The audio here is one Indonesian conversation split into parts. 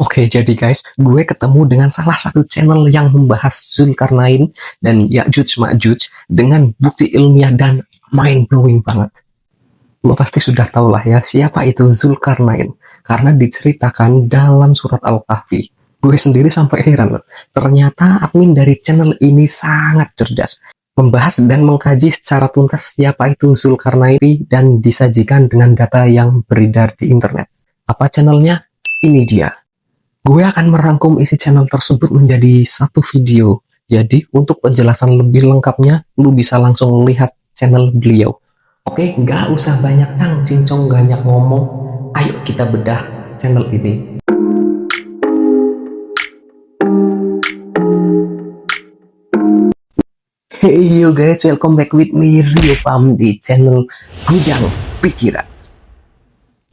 Oke, jadi guys, gue ketemu dengan salah satu channel yang membahas Zulkarnain dan Ya'juj Ma'juj dengan bukti ilmiah dan mind-blowing banget. Lo pasti sudah tahu lah ya, siapa itu Zulkarnain, karena diceritakan dalam surat Al-Kahfi. Gue sendiri sampai heran loh, ternyata admin dari channel ini sangat cerdas, membahas dan mengkaji secara tuntas siapa itu Zulkarnain dan disajikan dengan data yang beredar di internet. Apa channelnya? Ini dia. Gue akan merangkum isi channel tersebut menjadi satu video. Jadi, untuk penjelasan lebih lengkapnya, lu bisa langsung lihat channel beliau. Oke, nggak usah banyak cincong, banyak ngomong. Ayo kita bedah channel ini. Hey you guys, welcome back with me, Rio Pam, di channel Gudang Pikiran.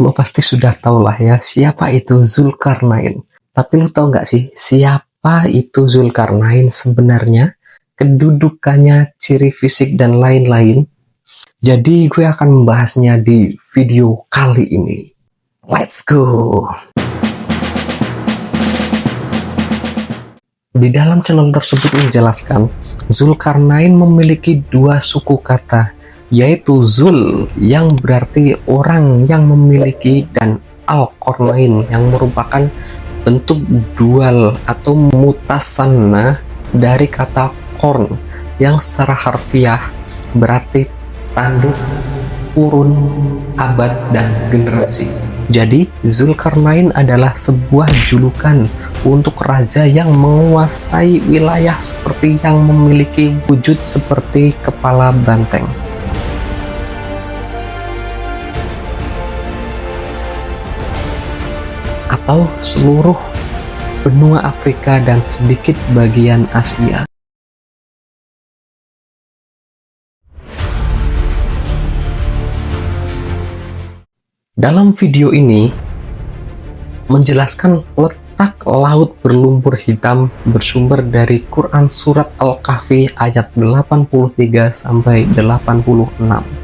Lo pasti sudah tahu lah ya, siapa itu Zulkarnain. Tapi lu tahu nggak sih, siapa itu Zulkarnain sebenarnya? Kedudukannya, ciri fisik, dan lain-lain. Jadi gue akan membahasnya di video kali ini. Let's go! Di dalam channel tersebut menjelaskan, Zulkarnain memiliki dua suku kata, yaitu Zul yang berarti orang yang memiliki, dan Al-Qarnain yang merupakan bentuk dual atau mutasanna dari kata korn yang secara harfiah berarti tanduk, kurun, abad, dan generasi. Jadi Zulkarnain adalah sebuah julukan untuk raja yang menguasai wilayah seperti yang memiliki wujud seperti kepala banteng. Atau seluruh benua Afrika dan sedikit bagian Asia. Dalam video ini menjelaskan letak laut berlumpur hitam bersumber dari Quran Surat Al-Kahfi ayat 83 sampai 86.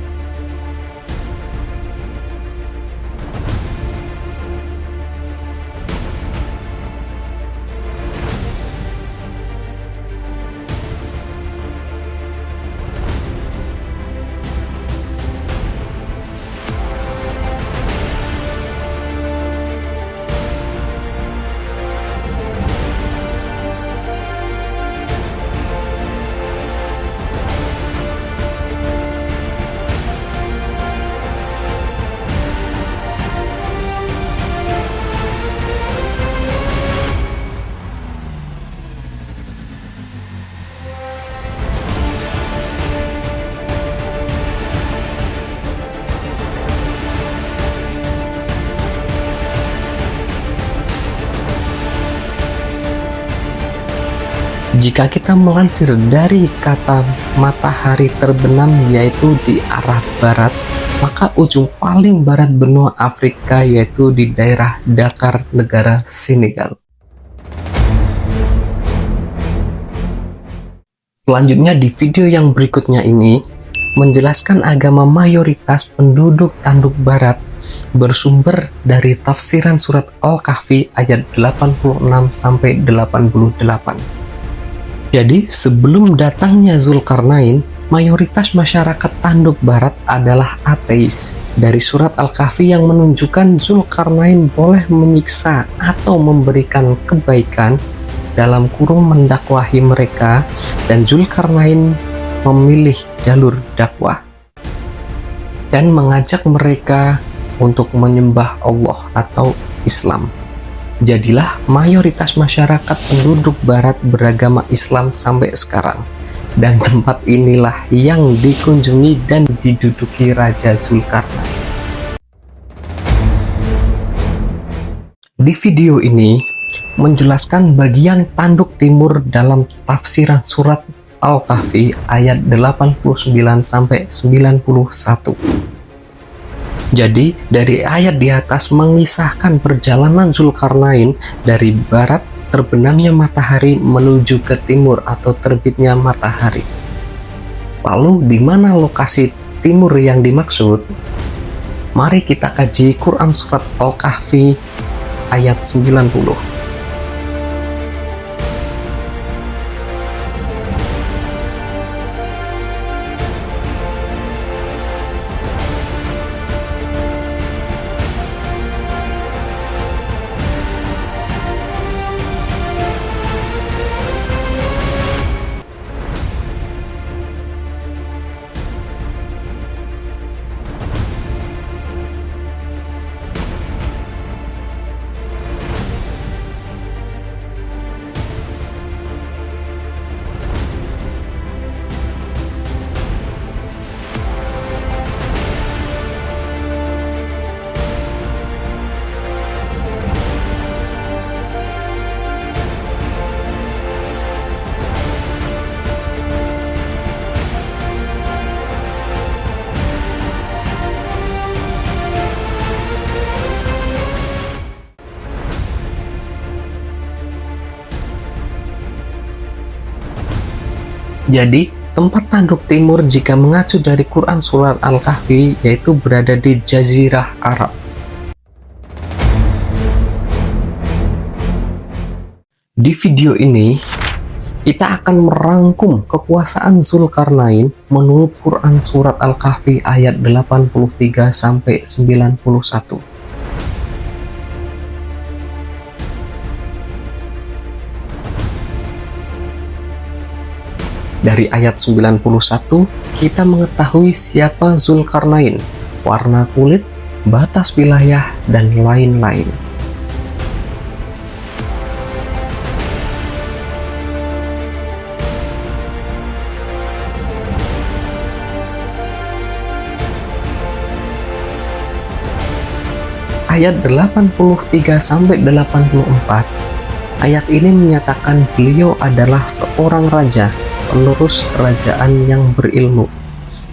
Jika kita melansir dari kata matahari terbenam yaitu di arah barat, maka ujung paling barat benua Afrika yaitu di daerah Dakar, negara Senegal. Selanjutnya di video yang berikutnya ini menjelaskan agama mayoritas penduduk tanduk barat bersumber dari tafsiran surat Al-Kahfi ayat 86 sampai 88. Jadi, sebelum datangnya Zulkarnain, mayoritas masyarakat tanduk barat adalah ateis. Dari surat Al-Kahfi yang menunjukkan Zulkarnain boleh menyiksa atau memberikan kebaikan dalam kurung mendakwahi mereka, dan Zulkarnain memilih jalur dakwah dan mengajak mereka untuk menyembah Allah atau Islam. Jadilah mayoritas masyarakat penduduk barat beragama Islam sampai sekarang. Dan tempat inilah yang dikunjungi dan diduduki Raja Zulkarnain. Di video ini menjelaskan bagian tanduk timur dalam tafsiran surat Al-Kahfi ayat 89 sampai 91. Jadi, dari ayat di atas mengisahkan perjalanan Zulkarnain dari barat terbenamnya matahari menuju ke timur atau terbitnya matahari. Lalu, di mana lokasi timur yang dimaksud? Mari kita kaji Quran Surat Al-Kahfi ayat 90. Jadi, tempat tanduk timur jika mengacu dari Quran Surat Al-Kahfi yaitu berada di Jazirah Arab. Di video ini, kita akan merangkum kekuasaan Zulkarnain menurut Quran Surat Al-Kahfi ayat 83-91. Dari ayat 91, kita mengetahui siapa Zulkarnain, warna kulit, batas wilayah, dan lain-lain. Ayat 83-84, ayat ini menyatakan beliau adalah seorang raja, penerus kerajaan yang berilmu.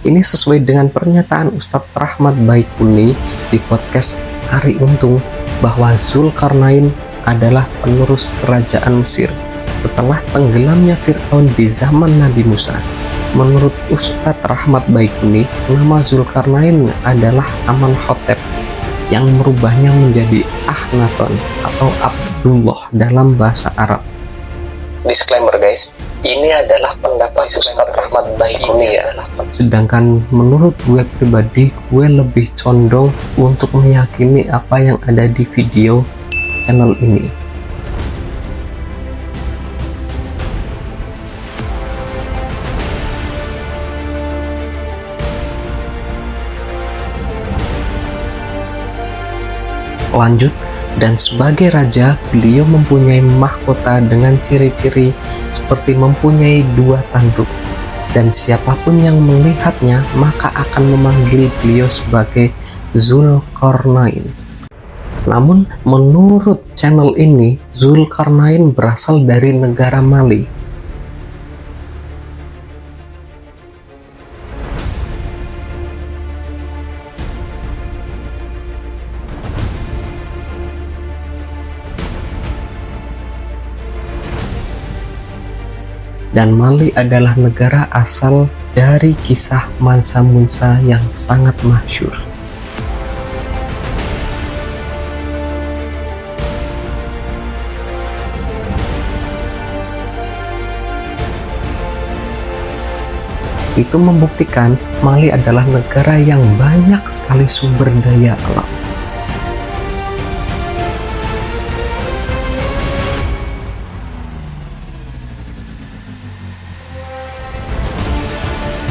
Ini sesuai dengan pernyataan Ustadz Rahmat Baikuni di podcast Ari Untung bahwa Zulkarnain adalah penerus kerajaan Mesir setelah tenggelamnya Fir'aun di zaman Nabi Musa. Menurut Ustadz Rahmat Baikuni, nama Zulkarnain adalah Amenhotep yang merubahnya menjadi Akhenaton atau Abdullah dalam bahasa Arab. Disclaimer guys, ini adalah pendapat Ustadz Rahmat Baikuni ya. Sedangkan menurut gue pribadi, gue lebih condong untuk meyakini apa yang ada di video channel ini. Lanjut, dan sebagai raja, beliau mempunyai mahkota dengan ciri-ciri seperti mempunyai 2 tanduk, dan siapapun yang melihatnya maka akan memanggil beliau sebagai Zulkarnain. Namun menurut channel ini, Zulkarnain berasal dari negara Mali. Dan Mali adalah negara asal dari kisah Mansa Musa yang sangat masyhur. Itu membuktikan Mali adalah negara yang banyak sekali sumber daya alam.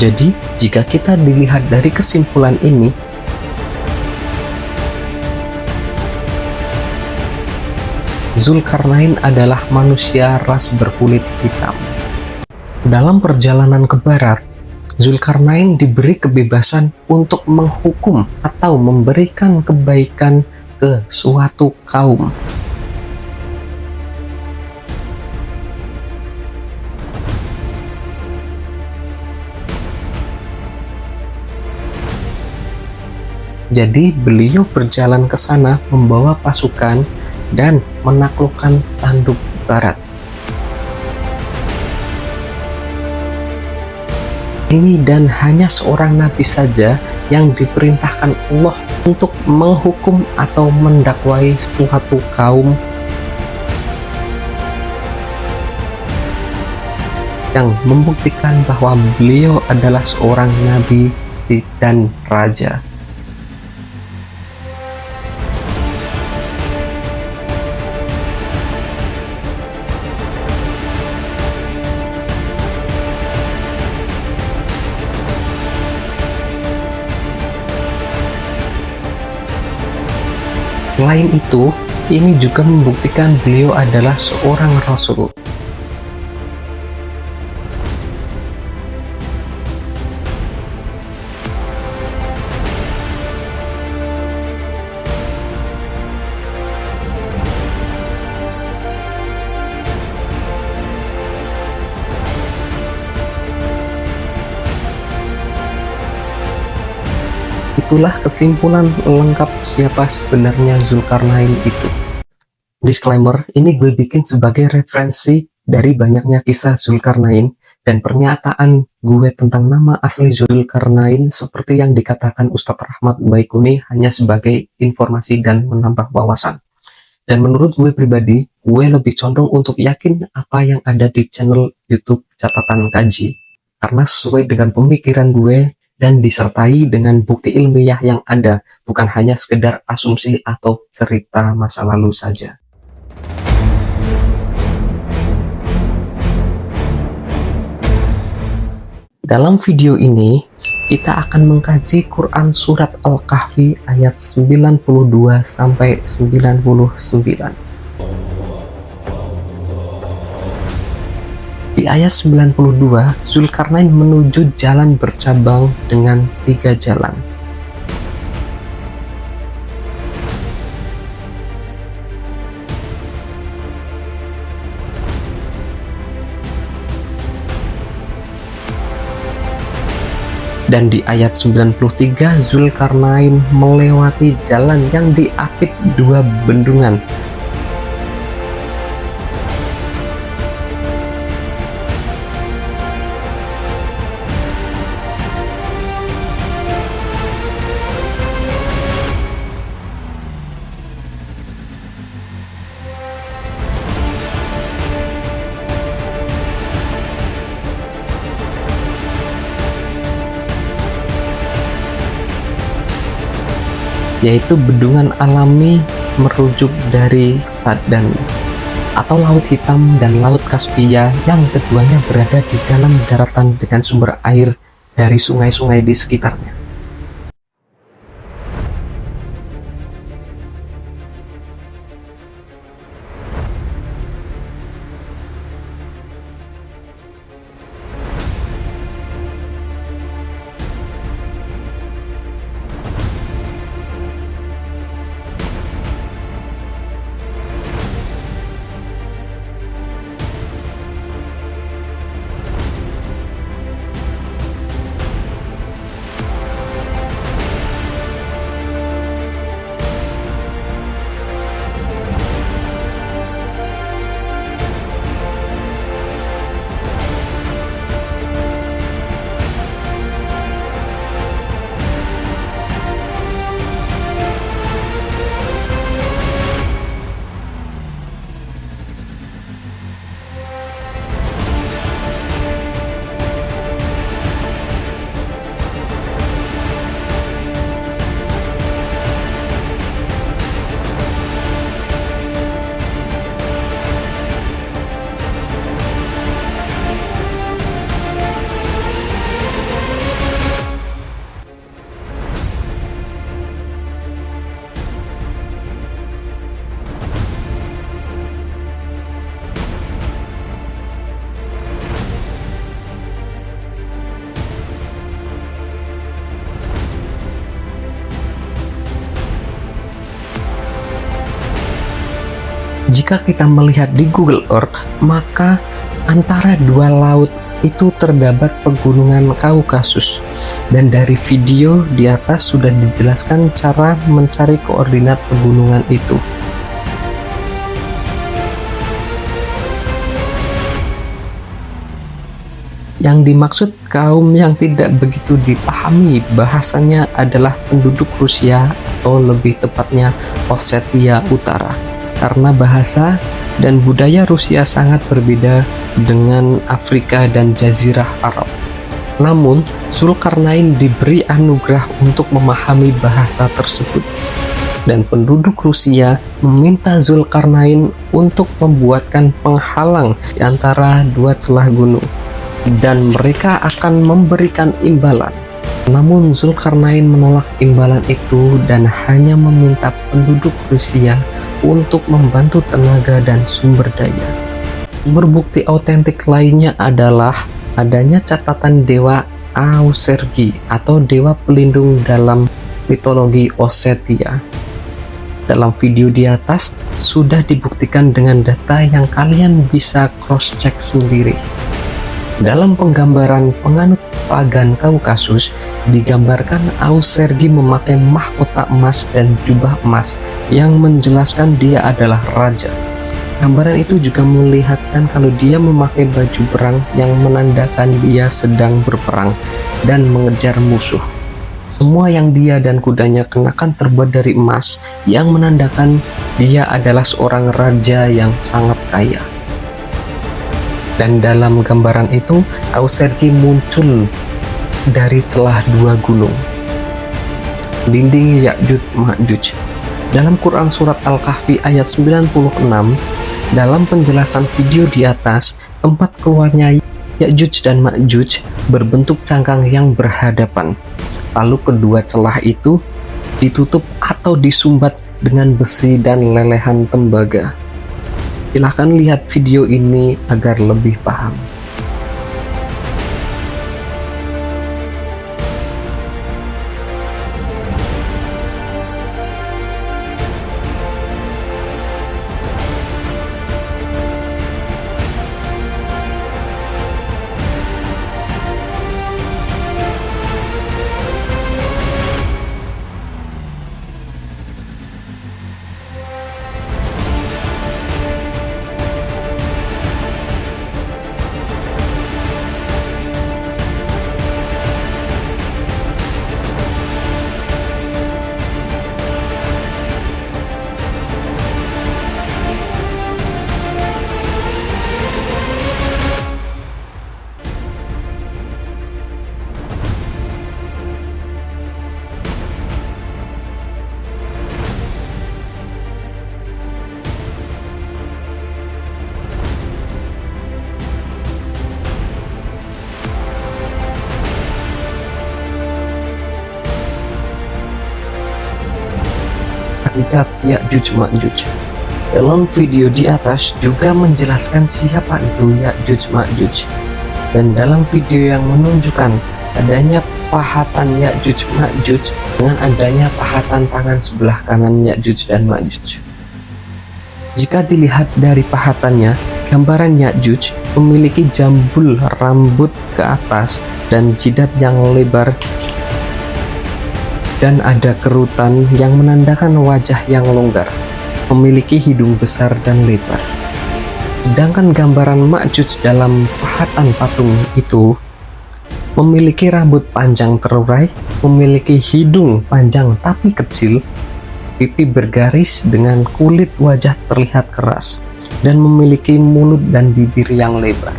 Jadi, jika kita dilihat dari kesimpulan ini, Zulkarnain adalah manusia ras berkulit hitam. Dalam perjalanan ke barat, Zulkarnain diberi kebebasan untuk menghukum atau memberikan kebaikan ke suatu kaum. Jadi beliau berjalan ke sana membawa pasukan dan menaklukkan tanduk barat. Ini dan hanya seorang nabi saja yang diperintahkan Allah untuk menghukum atau mendakwai suatu kaum yang membuktikan bahwa beliau adalah seorang nabi dan raja. Selain itu, ini juga membuktikan beliau adalah seorang rasul. Itulah kesimpulan lengkap siapa sebenarnya Zulkarnain itu. Disclaimer, ini gue bikin sebagai referensi dari banyaknya kisah Zulkarnain Dan pernyataan gue tentang nama asli Zulkarnain seperti yang dikatakan Ustadz Rahmat Baikuni hanya sebagai informasi dan menambah wawasan. Dan menurut gue pribadi, gue lebih condong untuk yakin apa yang ada di channel YouTube Catatan Kaji. Karena sesuai dengan pemikiran gue dan disertai dengan bukti ilmiah yang ada, bukan hanya sekedar asumsi atau cerita masa lalu saja. Dalam video ini, kita akan mengkaji Quran Surat Al-Kahfi ayat 92 sampai 99. Di ayat 92, Zulkarnain menuju jalan bercabang dengan 3 jalan. Dan di ayat 93, Zulkarnain melewati jalan yang diapit 2 bendungan. Yaitu bendungan alami merujuk dari Sadani atau Laut Hitam dan Laut Kaspia, yang keduanya berada di dalam daratan dengan sumber air dari sungai-sungai di sekitarnya. Jika kita melihat di Google Earth, maka antara 2 laut itu terdapat pegunungan Kaukasus. Dan dari video di atas sudah dijelaskan cara mencari koordinat pegunungan itu. Yang dimaksud kaum yang tidak begitu dipahami bahasanya adalah penduduk Rusia, atau lebih tepatnya Ossetia Utara. Karena bahasa dan budaya Rusia sangat berbeda dengan Afrika dan Jazirah Arab. Namun, Zulkarnain diberi anugerah untuk memahami bahasa tersebut. Dan penduduk Rusia meminta Zulkarnain untuk membuatkan penghalang di antara 2 celah gunung. Dan mereka akan memberikan imbalan. Namun Zulkarnain menolak imbalan itu dan hanya meminta penduduk Rusia untuk membantu tenaga dan sumber daya. Berbukti autentik lainnya adalah adanya catatan dewa Ausergi atau dewa pelindung dalam mitologi Ossetia. Dalam video di atas sudah dibuktikan dengan data yang kalian bisa cross-check sendiri. Dalam penggambaran penganut pagan Kaukasus, digambarkan Ausergi memakai mahkota emas dan jubah emas yang menjelaskan dia adalah raja. Gambaran itu juga melihatkan kalau dia memakai baju perang yang menandakan dia sedang berperang dan mengejar musuh. Semua yang dia dan kudanya kenakan terbuat dari emas yang menandakan dia adalah seorang raja yang sangat kaya. Dan dalam gambaran itu, Ausergi muncul dari celah dua gunung, dinding Ya'juj Ma'juj. Dalam Quran Surat Al-Kahfi ayat 96, dalam penjelasan video di atas, tempat keluarnya Ya'juj dan Ma'juj berbentuk cangkang yang berhadapan. Lalu kedua celah itu ditutup atau disumbat dengan besi dan lelehan tembaga. Silahkan lihat video ini agar lebih paham. Hakikat Ya'juj Ma'juj. Dalam video di atas juga menjelaskan siapa itu Ya'juj Ma'juj. Dan dalam video yang menunjukkan adanya pahatan Ya'juj Ma'juj dengan adanya pahatan tangan sebelah kanan Ya'juj dan Ma'juj. Jika dilihat dari pahatannya, gambaran Ya'juj memiliki jambul rambut ke atas dan jidat yang lebar, dan ada kerutan yang menandakan wajah yang longgar, memiliki hidung besar dan lebar. Sedangkan gambaran Ma'juj dalam pahatan patung itu memiliki rambut panjang terurai, memiliki hidung panjang tapi kecil, pipi bergaris dengan kulit wajah terlihat keras, dan memiliki mulut dan bibir yang lebar.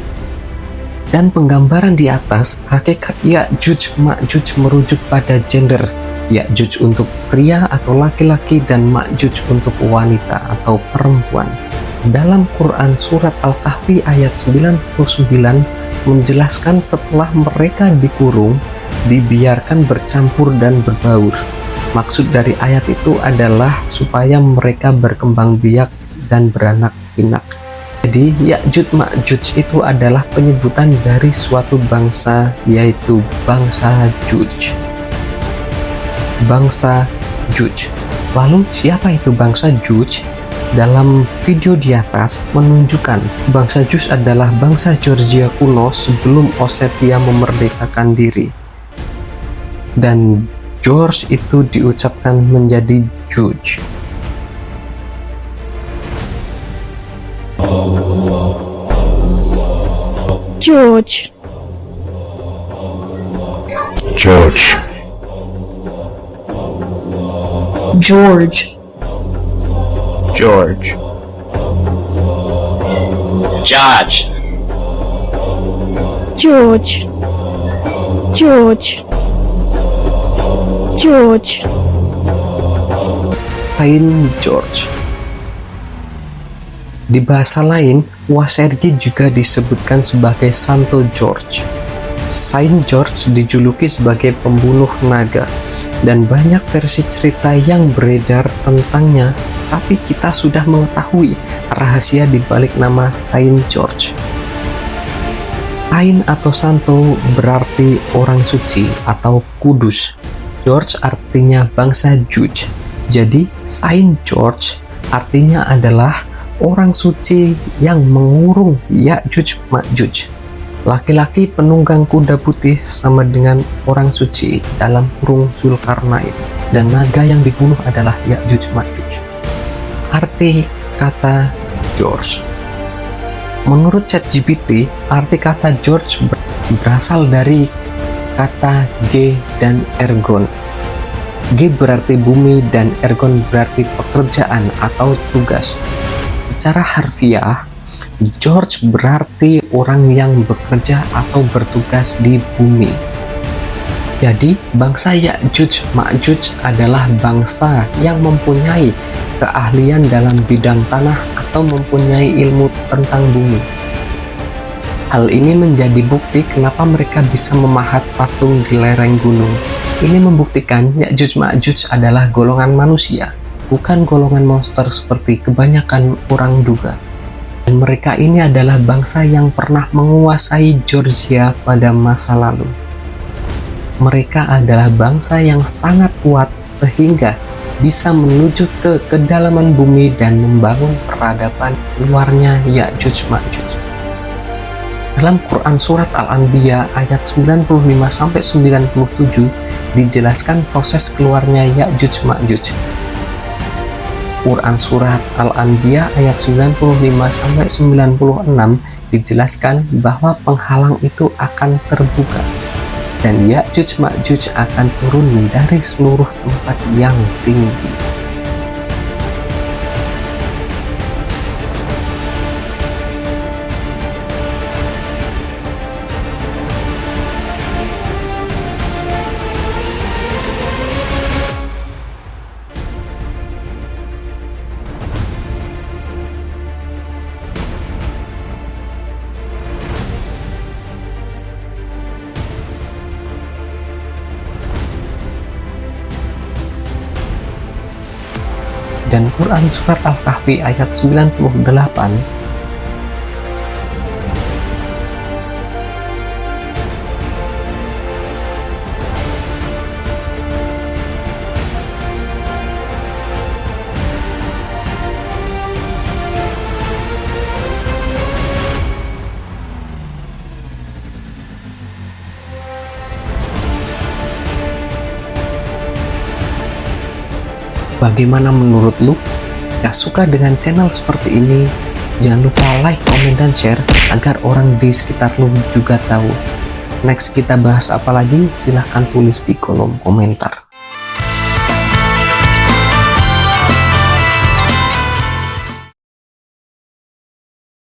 Dan penggambaran di atas, hakikat Ya'juj Ma'juj merujuk pada gender, Ya'juj untuk pria atau laki-laki dan Ma'juj untuk wanita atau perempuan. Dalam Quran Surat Al-Kahfi ayat 99 menjelaskan setelah mereka dikurung, dibiarkan bercampur dan berbaur. Maksud dari ayat itu adalah supaya mereka berkembang biak dan beranak pinak. Jadi Ya'juj Ma'juj itu adalah penyebutan dari suatu bangsa, yaitu bangsa Juj. Bangsa Juj. Lalu siapa itu bangsa Juj? Dalam video di atas menunjukkan bangsa Juj adalah bangsa Georgia kuno sebelum Ossetia memerdekakan diri. Dan George itu diucapkan menjadi Juj. George. George. George. George. Judge. George. George. George. Saint George. Di bahasa lain, Ausergi juga disebutkan sebagai Santo George. Saint George dijuluki sebagai pembunuh naga, dan banyak versi cerita yang beredar tentangnya, tapi kita sudah mengetahui rahasia di balik nama Saint George. Saint atau Santo berarti orang suci atau kudus. George artinya bangsa Juj. Jadi Saint George artinya adalah orang suci yang mengurung Ya'juj Ma'juj. Laki-laki penunggang kuda putih sama dengan orang suci dalam kurung Zulkarnain, dan naga yang dibunuh adalah Ya'juj Ma'juj. Arti kata George. Menurut ChatGPT, arti kata George berasal dari kata Ge dan ergon. Ge berarti bumi dan ergon berarti pekerjaan atau tugas. Secara harfiah, George berarti orang yang bekerja atau bertugas di bumi. Jadi, bangsa Ya'juj Ma'juj adalah bangsa yang mempunyai keahlian dalam bidang tanah atau mempunyai ilmu tentang bumi. Hal ini menjadi bukti kenapa mereka bisa memahat patung di lereng gunung. Ini membuktikan Ya'juj Ma'juj adalah golongan manusia, bukan golongan monster seperti kebanyakan orang duga. Dan mereka ini adalah bangsa yang pernah menguasai Georgia pada masa lalu. Mereka adalah bangsa yang sangat kuat sehingga bisa menuju ke kedalaman bumi dan membangun peradaban luarnya Ya'juj Ma'juj. Dalam Quran Surat Al-Anbiya ayat 95-97 dijelaskan proses keluarnya Ya'juj Ma'juj. Quran Surat Al-Anbiya ayat 95-96 dijelaskan bahwa penghalang itu akan terbuka dan Ya'juj Ma'juj akan turun dari seluruh tempat yang tinggi. Dan Quran Surat Al-Kahfi ayat 98 Bagaimana menurut lu? Jika suka dengan channel seperti ini, jangan lupa like, komen, dan share agar orang di sekitar lu juga tahu. Next kita bahas apa lagi? Silahkan tulis di kolom komentar.